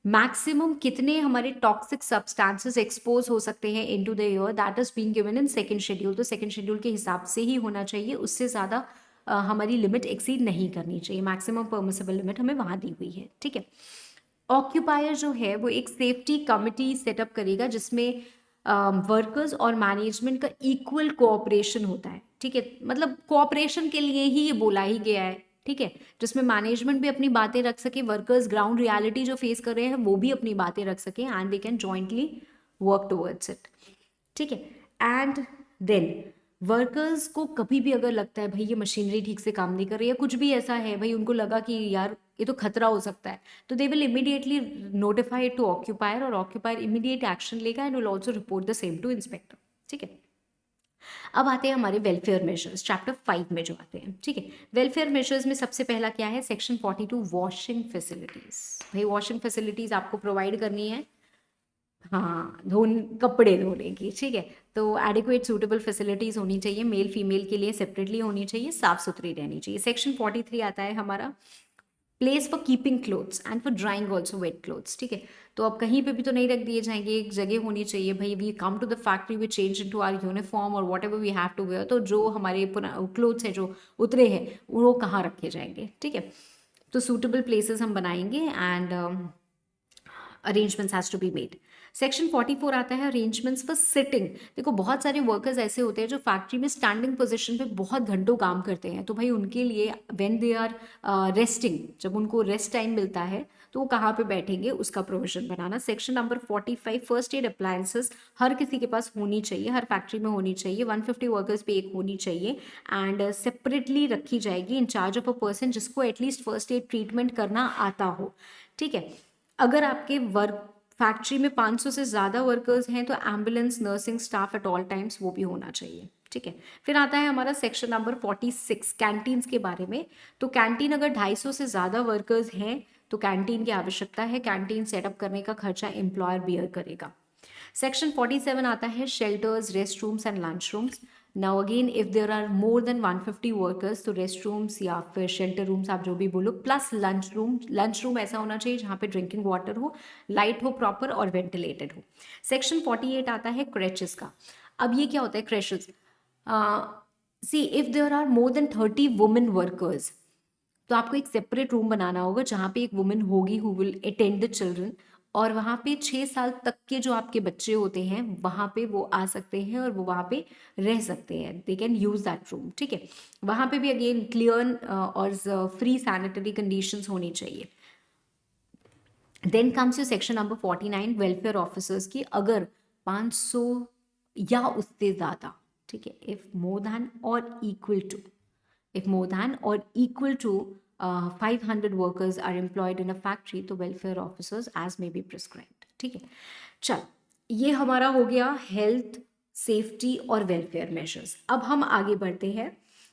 मैक्सिमम कितने हमारे टॉक्सिक सब्सटेंसेस एक्सपोज हो सकते हैं into the year, that is being given in second schedule. तो सेकंड शेड्यूल के हिसाब से ही होना चाहिए, उससे ज़्यादा हमारी लिमिट एक्सीड नहीं करनी चाहिए. मैक्सिमम परमिसिबल लिमिट हमें वहाँ दी हुई है, ठीक है. ऑक्यूपायर जो है वो एक सेफ्टी कमिटी सेटअप करेगा जिसमें वर्कर्स और मैनेजमेंट का इक्वल कोऑपरेशन होता है, ठीक है. मतलब कोऑपरेशन के लिए ही ये बोला ही गया है, ठीक है, जिसमें मैनेजमेंट भी अपनी बातें रख सके, वर्कर्स ग्राउंड रियलिटी जो फेस कर रहे हैं वो भी अपनी बातें रख सके, and they can jointly work towards it, ठीक है. एंड देन वर्कर्स को कभी भी अगर लगता है भाई ये मशीनरी ठीक से काम नहीं कर रही है, कुछ भी ऐसा है भाई, उनको लगा कि यार ये तो खतरा हो सकता है, तो they will immediately notify to occupier, और ऑक्यूपायर इमीडिएट एक्शन लेगा and will also report the same to inspector, ठीक है. अब आते हैं हमारे वेलफेयर मेजर्स, चैप्टर 5 में जो आते हैं, ठीक है. वेलफेयर मेजर्स में सबसे पहला क्या है, सेक्शन 42 वॉशिंग फैसिलिटीज. भाई वॉशिंग फैसिलिटीज आपको प्रोवाइड करनी है, हाँ, कपड़े धोने की, ठीक है. तो एडिक्वेट सूटेबल फैसिलिटीज होनी चाहिए, मेल फीमेल के लिए सेपरेटली होनी चाहिए, साफ सुथरी रहनी चाहिए. सेक्शन 43 आता है हमारा place for keeping clothes and for drying also wet clothes, ठीक है. तो अब कहीं पे भी तो नहीं रख दिए जाएंगे, एक जगह होनी चाहिए भाई. We come to the factory, we change into our uniform और whatever we have to wear, तो जो हमारे क्लोथ्स हैं जो उतरे हैं वो कहाँ रखे जाएंगे, ठीक है. तो सूटेबल प्लेसेस हम बनाएंगे and arrangements has to be made. Section 44 आता है अरेंजमेंट्स फॉर सिटिंग. देखो बहुत सारे वर्कर्स ऐसे होते हैं जो फैक्ट्री में स्टैंडिंग पोजीशन पे बहुत घंटों काम करते हैं, तो भाई उनके लिए व्हेन दे आर रेस्टिंग, जब उनको रेस्ट टाइम मिलता है तो वो कहाँ पे बैठेंगे उसका प्रोविजन बनाना. Section number 45 first aid appliances हर किसी के पास होनी चाहिए, हर फैक्ट्री में होनी चाहिए, 150 वर्कर्स पे एक होनी चाहिए, एंड सेपरेटली रखी जाएगी in charge of a person जिसको एटलीस्ट फर्स्ट एड ट्रीटमेंट करना आता हो, ठीक है. अगर आपके वर्क फैक्ट्री में 500 से ज़्यादा वर्कर्स हैं तो ambulance nursing staff at all times वो भी होना चाहिए, ठीक है. फिर आता है हमारा सेक्शन नंबर 46 कैंटीन्स के बारे में. तो कैंटीन अगर 250 से ज़्यादा वर्कर्स हैं तो कैंटीन की आवश्यकता है, कैंटीन सेटअप करने का खर्चा एम्प्लॉयर बियर करेगा. सेक्शन 47 आता है shelters, rest rooms and lunch rooms. Now again if there are more than 150 workers तो रेस्ट रूम्स या फिर शेल्टर रूम्स आप जो भी बोलो, प्लस लंच रूम ऐसा होना चाहिए जहाँ पे ड्रिंकिंग वाटर हो, लाइट हो प्रॉपर और वेंटिलेटेड हो। सेक्शन 48 आता है क्रेचेस का। अब ये क्या होता है creches? See if there are more than 30 women workers तो आपको एक सेपरेट रूम बनाना होगा जहाँ पे एक वुमेन होगी who will attend the children, और वहाँ पे 6 साल तक के जो आपके बच्चे होते हैं वहाँ पे वो आ सकते हैं और वो वहाँ पे रह सकते हैं, they can use that room. ठीक है, वहाँ पे भी अगेन क्लियर और फ्री सैनिटरी कंडीशंस होनी चाहिए। Then comes you section number 49 welfare officers की। अगर 500 या उससे ज़्यादा, ठीक है, इफ मोर दैन और equal to, if more than or equal to 500 workers are employed in a factory तो welfare officers as may be prescribed। ठीक है, चल ये हमारा हो गया हेल्थ, सेफ्टी और वेलफेयर मेजर्स। अब हम आगे बढ़ते हैं।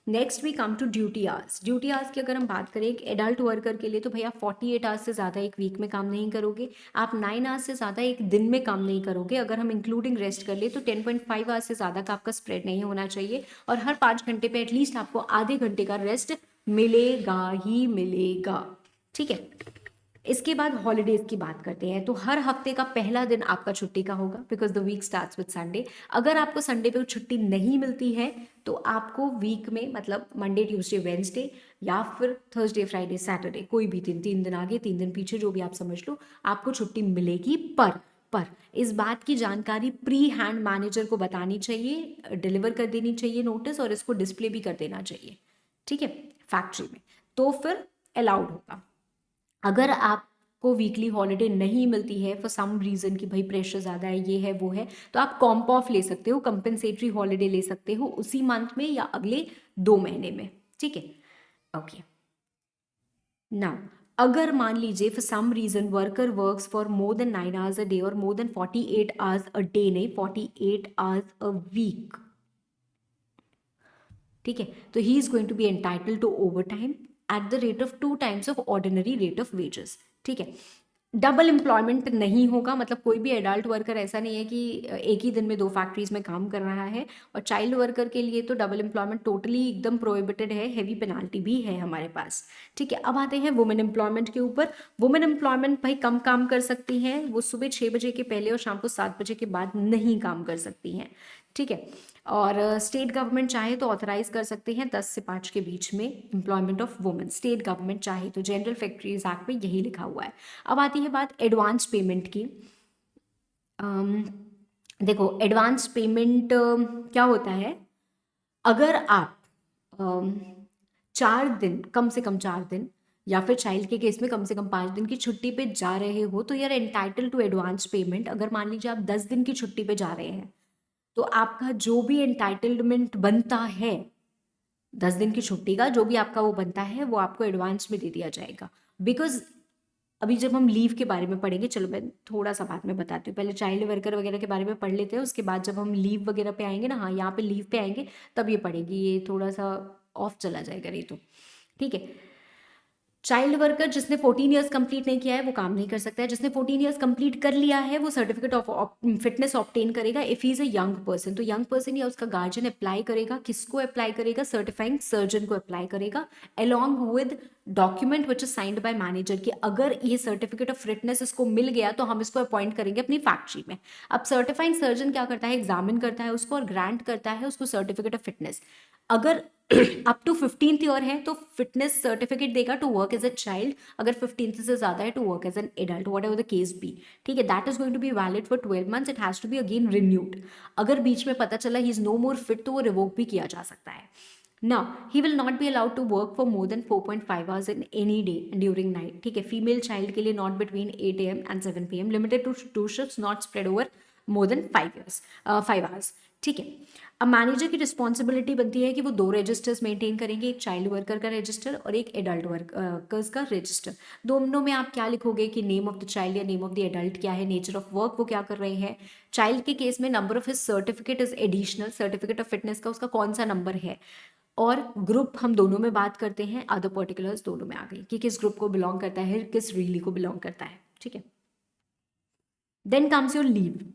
Next we come to duty hours. Duty hours की अगर हम बात करें एक एडल्ट वर्कर के लिए तो भैया 48 आवर्स से ज़्यादा एक वीक में काम नहीं करोगे, आप 9 आवर्स से ज़्यादा एक दिन में काम नहीं करोगे। अगर हम इंक्लूडिंग रेस्ट कर ले तो 10.5 आवर्स से ज़्यादा का आपका स्प्रेड नहीं होना चाहिए, और हर 5 घंटे पे एटलीस्ट आपको आधे घंटे का रेस्ट मिलेगा ही मिलेगा। ठीक है, इसके बाद हॉलीडेज की बात करते हैं। तो हर हफ्ते का पहला दिन आपका छुट्टी का होगा because the week starts with Sunday. अगर आपको संडे पे छुट्टी नहीं मिलती है तो आपको वीक में मतलब मंडे ट्यूसडे वेंसडे या फिर थर्सडे फ्राइडे सैटरडे कोई भी दिन, 3 दिन आगे 3 दिन पीछे जो भी आप समझ लो, आपको छुट्टी मिलेगी। पर इस बात की जानकारी प्री हैंड मैनेजर को बतानी चाहिए, डिलीवर कर देनी चाहिए नोटिस, और इसको डिस्प्ले भी कर देना चाहिए। ठीक है, फैक्ट्री में तो फिर अलाउड होगा। अगर आपको वीकली हॉलीडे नहीं मिलती है फॉर सम रीज़न कि भाई प्रेशर ज़्यादा है, ये है वो है, तो आप कॉम्प ऑफ ले सकते हो, कंपनसेटरी हॉलीडे ले सकते हो उसी मंथ में या अगले 2 महीने में। ठीक है, ओके। नाउ अगर मान लीजिए for some reason worker works for more than 9 hours a day और more than 48 hours a day, नहीं 48 आवर्स अ वीक, ठीक है, तो he is going to be entitled to overtime at the rate of 2 times of ordinary rate of wages. ठीक है, double employment नहीं होगा, मतलब कोई भी एडल्ट वर्कर ऐसा नहीं है कि एक ही दिन में 2 फैक्ट्रीज में काम कर रहा है। और चाइल्ड वर्कर के लिए तो डबल एम्प्लॉयमेंट टोटली एकदम प्रोहिबिटेड है, हेवी पेनाल्टी भी है हमारे पास। ठीक है, अब आते हैं वुमेन एम्प्लॉयमेंट के ऊपर। वुमेन एम्प्लॉयमेंट भाई कम काम कर सकती हैं, वो सुबह 6 बजे के पहले और शाम को 7 बजे के बाद नहीं काम कर सकती हैं। ठीक है, और स्टेट गवर्नमेंट चाहे तो ऑथराइज कर सकते हैं 10 से 5 के बीच में employment of women, state government चाहे तो, जनरल फैक्ट्रीज एक्ट में यही लिखा हुआ है। अब आती है बात एडवांस पेमेंट की। देखो एडवांस पेमेंट क्या होता है, अगर आप 4 दिन, कम से कम 4 दिन, या फिर चाइल्ड के केस में कम से कम 5 दिन की छुट्टी पे जा रहे हो तो यार एंटाइटल टू एडवांस पेमेंट। अगर मान लीजिए आप 10 दिन की छुट्टी पे जा रहे हैं तो आपका जो भी एंटाइटलमेंट बनता है 10 दिन की छुट्टी का, जो भी आपका वो बनता है वो आपको एडवांस में दे दिया जाएगा। बिकॉज अभी जब हम लीव के बारे में पढ़ेंगे, चलो मैं थोड़ा सा बाद में बताती हूँ, पहले चाइल्ड वर्कर वगैरह के बारे में पढ़ लेते हैं, उसके बाद जब हम लीव वगैरह पे आएंगे ना, हाँ यहाँ पे लीव पे आएंगे तब ये पढ़ेंगे, ये थोड़ा सा ऑफ चला जाएगा नहीं तो। ठीक है, चाइल्ड वर्कर जिसने 14 ईयर्स कंप्लीट नहीं किया है वो काम नहीं कर सकता है, जिसने 14 ईयर्स कंप्लीट कर लिया है वो सर्टिफिकेट ऑफ फिटनेस ऑब्टेन करेगा if he is a young person. तो यंग पर्सन या उसका गार्जियन अप्लाई करेगा, किसको अप्लाई करेगा, सर्टिफाइंग सर्जन को अप्लाई करेगा along with document which is signed by manager की। अगर ये सर्टिफिकेट ऑफ फिटनेस इसको मिल गया तो हम इसको अपॉइंट करेंगे अपनी फैक्ट्री में। अब सर्टिफाइंग सर्जन क्या करता है, एग्जामिन करता है उसको और ग्रांट करता है उसको सर्टिफिकेट ऑफ फिटनेस। अगर अप टू 15th ईयर है तो फिटनेस सर्टिफिकेट देगा to work as a child, अगर 15th से ज्यादा है to work as an adult, whatever the case be. ठीक है, that is going to be valid for 12 months, it has to be again renewed. अगर बीच में पता चला he is no more fit तो वो रिवोक भी किया जा सकता है। Now, he will not be allowed to work for more than 4.5 hours in any day during night. ठीक है, फीमेल चाइल्ड के लिए not between 8 AM and 7 PM, limited to 2 shifts, not spread over more than 5 hours. ठीक है, अब manager की responsibility बनती है कि वो 2 रजिस्टर्स मेंटेन करेंगे, एक चाइल्ड वर्कर का रजिस्टर और एक एडल्ट वर्कर्स का रजिस्टर। दोनों में आप क्या लिखोगे कि नेम ऑफ द चाइल्ड या नेम ऑफ द एडल्ट क्या है, नेचर ऑफ वर्क वो क्या कर रहे हैं। चाइल्ड के केस में number of his certificate is additional, certificate of fitness का उसका कौन सा नंबर है, और ग्रुप हम दोनों में बात करते हैं, अदर पर्टिकुलर्स दोनों में आ गई कि किस ग्रुप को बिलोंग करता है, किस रीली को बिलोंग करता है। ठीक है, देन कम्स योर लीव।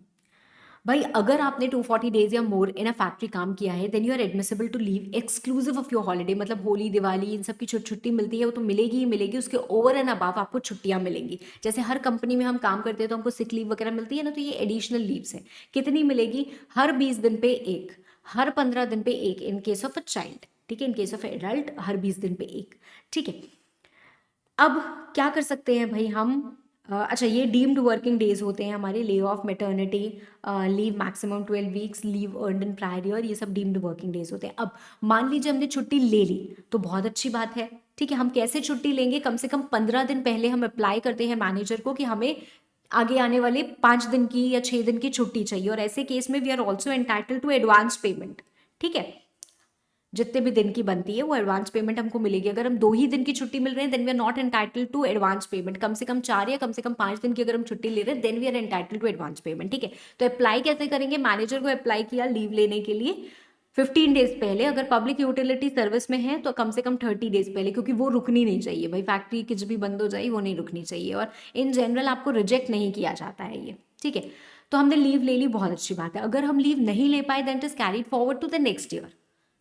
भाई अगर आपने 240 डेज या मोर इन अ फैक्ट्री काम किया है then you are admissible to leave exclusive of your holiday, मतलब होली दिवाली इन सब की छुट्टी मिलती है वो तो मिलेगी ही मिलेगी, उसके ओवर एंड अबाव आपको छुट्टियां मिलेंगी। जैसे हर कंपनी में हम काम करते हैं तो हमको सिक लीव वगैरह मिलती है ना, तो ये एडिशनल लीव्स हैं। कितनी मिलेगी? हर 20 दिन पे एक, हर 15 दिन पे एक इन केस ऑफ अ चाइल्ड, ठीक है, इन केस ऑफ एडल्ट हर 20 दिन पे एक, ठीक है। अब क्या कर सकते हैं भाई हम? अच्छा, ये डीम्ड वर्किंग डेज होते हैं हमारे, leave of maternity, leave maximum 12 weeks, leave earned in prior year, ये सब डीम्ड वर्किंग डेज होते हैं। अब मान लीजिए हमने छुट्टी ले ली तो बहुत अच्छी बात है, ठीक है। हम कैसे छुट्टी लेंगे? कम से कम 15 दिन पहले हम अप्लाई करते हैं मैनेजर को कि हमें आगे आने वाले 5 दिन की या 6 दिन की छुट्टी चाहिए, और ऐसे केस में we are also entitle to advance payment, ठीक है। जितने भी दिन की बनती है वो एडवांस पेमेंट हमको मिलेगी। अगर हम 2 ही दिन की छुट्टी मिल रहे हैं then we are not entitle to advance payment. कम से कम 4 या कम से कम 5 दिन की अगर हम छुट्टी ले रहे हैं then we are entitle to advance payment, ठीक है। तो अप्लाई कैसे करेंगे? मैनेजर को अप्लाई किया लीव लेने के लिए 15 डेज पहले, अगर पब्लिक यूटिलिटी सर्विस में है तो कम से कम 30 डेज पहले, क्योंकि वो रुकनी नहीं चाहिए भाई, फैक्ट्री कुछ भी बंद हो जाए वो नहीं रुकनी चाहिए, और इन जनरल आपको रिजेक्ट नहीं किया जाता है ये, ठीक है। तो हमने लीव ले ली, बहुत अच्छी बात है। अगर हम लीव नहीं ले पाए then it is carried forward to the next year,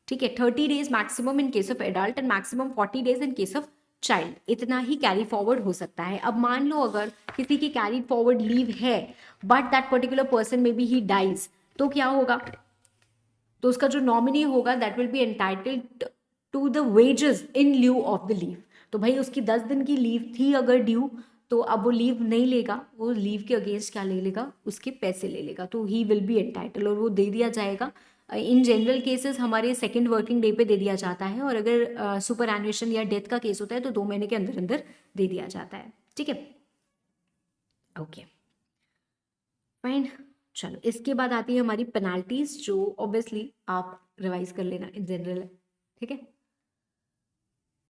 ठीक है। 30 days maximum in case of adult and maximum 40 days in case of child, इतना ही कैरी फॉरवर्ड हो सकता है। अब मान लो अगर किसी की कैरी फॉरवर्ड लीव है but that particular person may be he dies, तो क्या होगा? तो उसका जो नॉमिनी होगा that will be entitled to the wages in lieu of the leave. तो भाई उसकी 10 दिन की लीव थी अगर ड्यू, तो अब वो लीव नहीं लेगा, वो लीव के अगेंस्ट क्या ले लेगा? उसके पैसे ले लेगा, तो ही विल बी एंटाइटल, और वो दे दिया जाएगा। इन जनरल केसेस हमारे सेकेंड वर्किंग डे पे दे दिया जाता है, और अगर सुपर एनुएशन या डेथ का केस होता है तो 2 महीने के अंदर अंदर दे दिया जाता है, ठीक है। ओके फाइन, चलो इसके बाद आती है हमारी पेनाल्टीज, जो ऑब्वियसली आप रिवाइज कर लेना इन जनरल, ठीक है।